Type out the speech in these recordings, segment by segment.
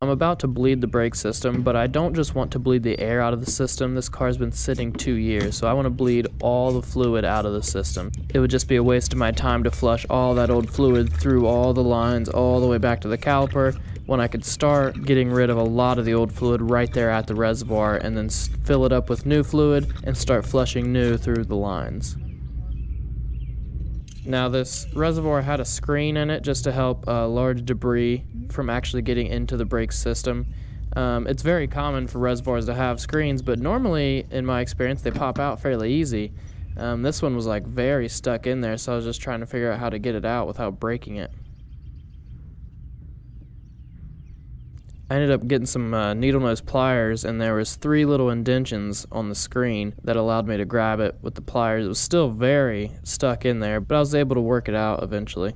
I'm about to bleed the brake system, but I don't just want to bleed the air out of the system. This car's been sitting 2 years, so I want to bleed all the fluid out of the system. It would just be a waste of my time to flush all that old fluid through all the lines all the way back to the caliper when I could start getting rid of a lot of the old fluid right there at the reservoir and then fill it up with new fluid and start flushing new through the lines. Now this reservoir had a screen in it just to help large debris from actually getting into the brake system. It's very common for reservoirs to have screens, but normally, in my experience, they pop out fairly easy. This one was like very stuck in there, so I was just trying to figure out how to get it out without breaking it. I ended up getting some needle nose pliers, and there was 3 little indentions on the screen that allowed me to grab it with the pliers. It was still very stuck in there, but I was able to work it out eventually.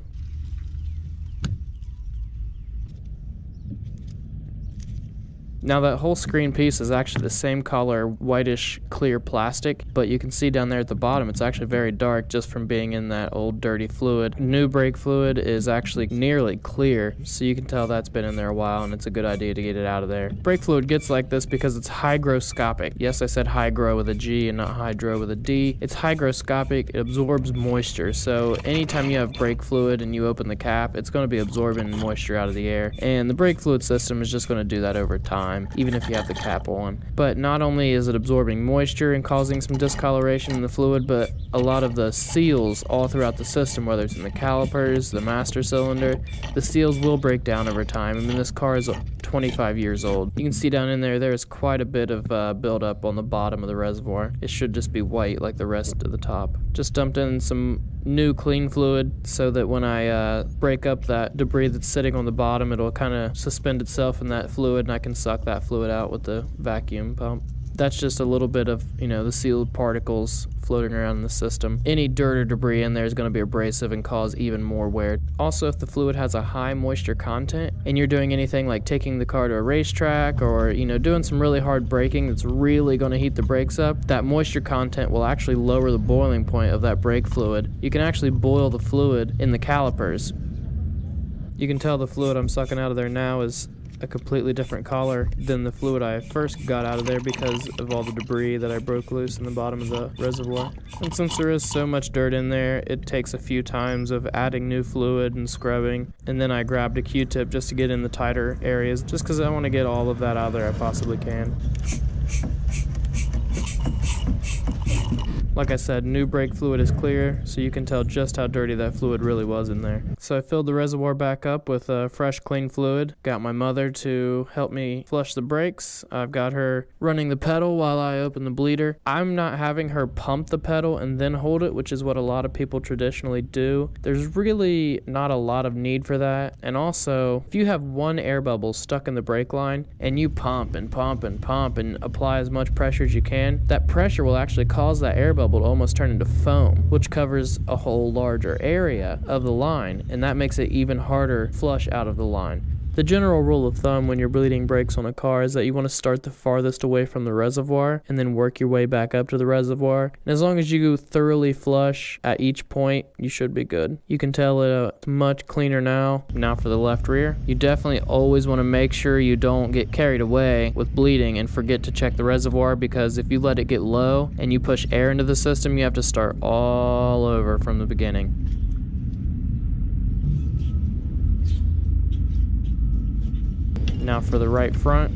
Now that whole screen piece is actually the same color, whitish clear plastic, but you can see down there at the bottom it's actually very dark just from being in that old dirty fluid. New brake fluid is actually nearly clear, so you can tell that's been in there a while and it's a good idea to get it out of there. Brake fluid gets like this because it's hygroscopic. Yes, I said hygro with a G and not hydro with a D. It's hygroscopic, it absorbs moisture, so anytime you have brake fluid and you open the cap, it's going to be absorbing moisture out of the air, and the brake fluid system is just going to do that over time, even if you have the cap on. But not only is it absorbing moisture and causing some discoloration in the fluid, but a lot of the seals all throughout the system, whether it's in the calipers, the master cylinder, the seals will break down over time. I mean, this car is 25 years old. You can see down in there, there's quite a bit of buildup on the bottom of the reservoir. It should just be white like the rest of the top. Just dumped in some new clean fluid so that when I break up that debris that's sitting on the bottom, it'll kind of suspend itself in that fluid and I can suck that fluid out with the vacuum pump. That's just a little bit of, the sealed particles floating around in the system. Any dirt or debris in there is going to be abrasive and cause even more wear. Also, if the fluid has a high moisture content and you're doing anything like taking the car to a racetrack or, doing some really hard braking that's really going to heat the brakes up, that moisture content will actually lower the boiling point of that brake fluid. You can actually boil the fluid in the calipers. You can tell the fluid I'm sucking out of there now is a completely different color than the fluid I first got out of there because of all the debris that I broke loose in the bottom of the reservoir. And since there is so much dirt in there, it takes a few times of adding new fluid and scrubbing, and then I grabbed a Q-tip just to get in the tighter areas, just because I want to get all of that out of there I possibly can. Like I said, new brake fluid is clear, so you can tell just how dirty that fluid really was in there. So I filled the reservoir back up with fresh, clean fluid. Got my mother to help me flush the brakes. I've got her running the pedal while I open the bleeder. I'm not having her pump the pedal and then hold it, which is what a lot of people traditionally do. There's really not a lot of need for that. And also, if you have one air bubble stuck in the brake line and you pump and pump and pump and apply as much pressure as you can, that pressure will actually cause that air bubble to almost turn into foam, which covers a whole larger area of the line, and that makes it even harder to flush out of the line. The general rule of thumb when you're bleeding brakes on a car is that you want to start the farthest away from the reservoir and then work your way back up to the reservoir. And as long as you thoroughly flush at each point, you should be good. You can tell it's much cleaner now. Now for the left rear. You definitely always want to make sure you don't get carried away with bleeding and forget to check the reservoir, because if you let it get low and you push air into the system, you have to start all over from the beginning. Now for the right front.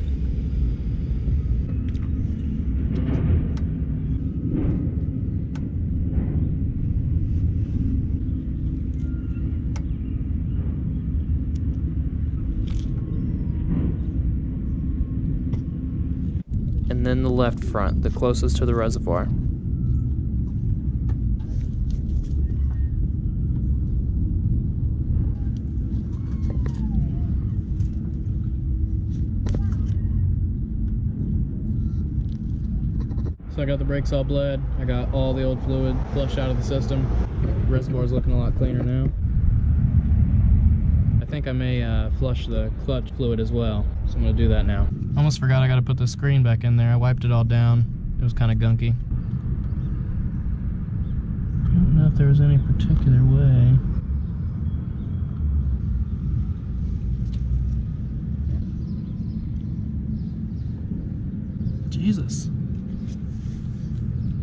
And then the left front, the closest to the reservoir. So I got the brakes all bled, I got all the old fluid flushed out of the system. The reservoir's looking a lot cleaner now. I think I may flush the clutch fluid as well, so I'm gonna do that now. Almost forgot I gotta put the screen back in there. I wiped it all down. It was kind of gunky. I don't know if there was any particular way. Jesus.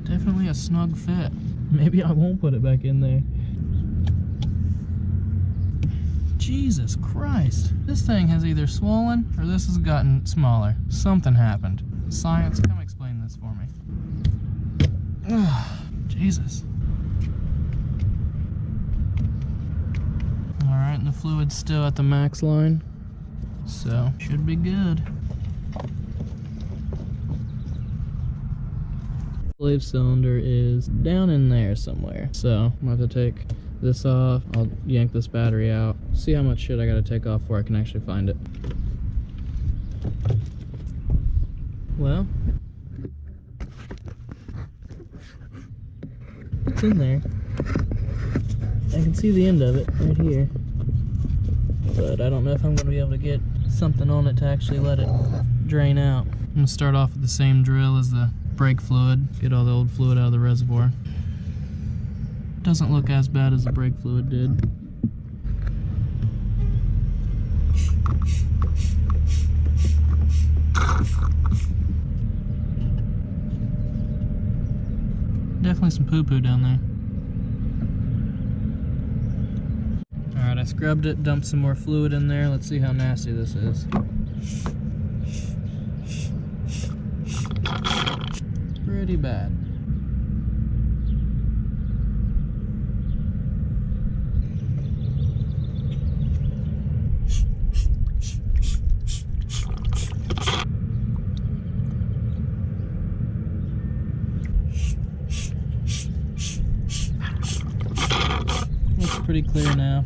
Definitely a snug fit. Maybe I won't put it back in there. Jesus Christ. This thing has either swollen or this has gotten smaller. Something happened. Science, come explain this for me. Jesus. Alright, and the fluid's still at the max line. So, should be good. Slave cylinder is down in there somewhere. So, I'm gonna have to take this off. I'll yank this battery out. See how much shit I gotta take off before I can actually find it. Well, it's in there. I can see the end of it right here. But I don't know if I'm gonna be able to get something on it to actually let it drain out. I'm gonna start off with the same drill as the brake fluid. Get all the old fluid out of the reservoir. Doesn't look as bad as the brake fluid did. Definitely some poo-poo down there. Alright, I scrubbed it, dumped some more fluid in there. Let's see how nasty this is. Pretty bad. Looks pretty clear now.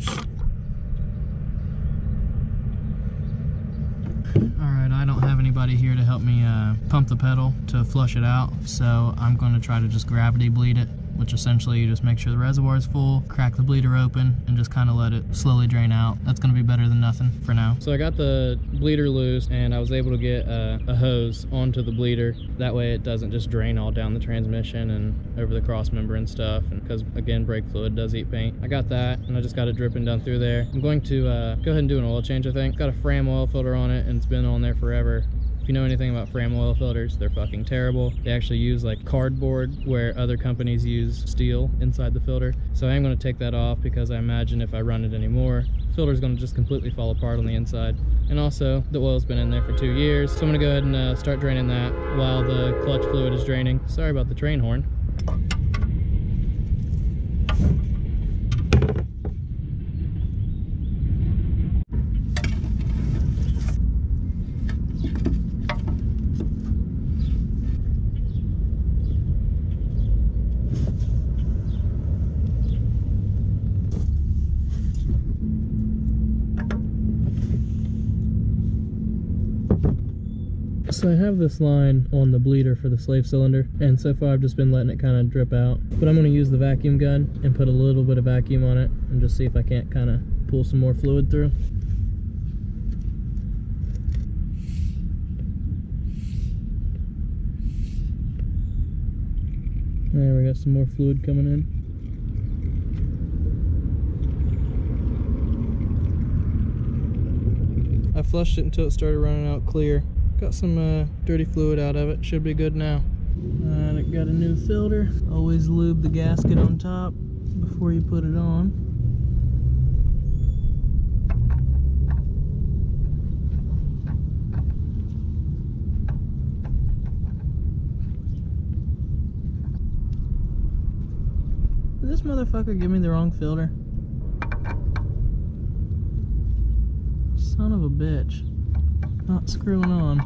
Alright, I don't have anybody here to help me pump the pedal to flush it out, so I'm going to try to just gravity bleed it, which essentially you just make sure the reservoir is full, crack the bleeder open, and just kind of let it slowly drain out. That's going to be better than nothing for now. So I got the bleeder loose, and I was able to get a hose onto the bleeder. That way it doesn't just drain all down the transmission and over the cross member and stuff, and because again, brake fluid does eat paint. I got that, and I just got it dripping down through there. I'm going to go ahead and do an oil change, I think. Got a Fram oil filter on it, and it's been on there forever. If you know anything about Fram oil filters, they're fucking terrible. They actually use like cardboard where other companies use steel inside the filter. So I am going to take that off because I imagine if I run it anymore, the filter is going to just completely fall apart on the inside. And also, the oil's been in there for 2 years. So I'm going to go ahead and start draining that while the clutch fluid is draining. Sorry about the train horn. So I have this line on the bleeder for the slave cylinder, and so far I've just been letting it kind of drip out. But I'm going to use the vacuum gun and put a little bit of vacuum on it and just see if I can't kind of pull some more fluid through. There, we got some more fluid coming in. I flushed it until it started running out clear. Got some dirty fluid out of it. Should be good now. And it got a new filter. Always lube the gasket on top before you put it on. Did this motherfucker give me the wrong filter? Son of a bitch. Not screwing on.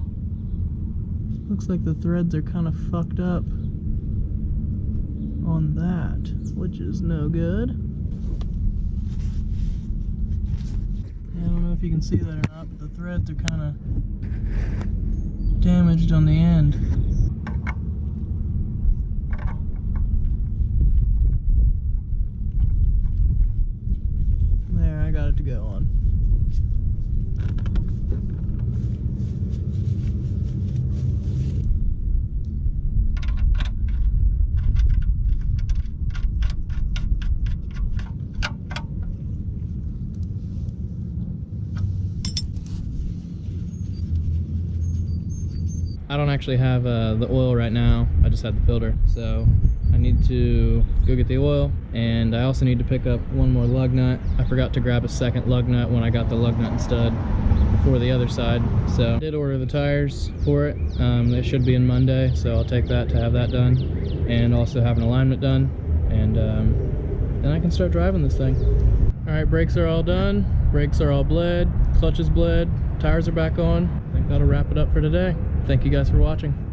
Looks like the threads are kind of fucked up on that, which is no good. I don't know if you can see that or not, but the threads are kind of damaged on the end. There, I got it to go on. I don't actually have the oil right now. I just had the filter. So I need to go get the oil, and I also need to pick up one more lug nut. I forgot to grab a second lug nut when I got the lug nut and stud for the other side. So I did order the tires for it. They should be in Monday, so I'll take that to have that done, and also have an alignment done, and then I can start driving this thing. All right, brakes are all done. Brakes are all bled. Clutch is bled. Tires are back on. I think that'll wrap it up for today. Thank you guys for watching.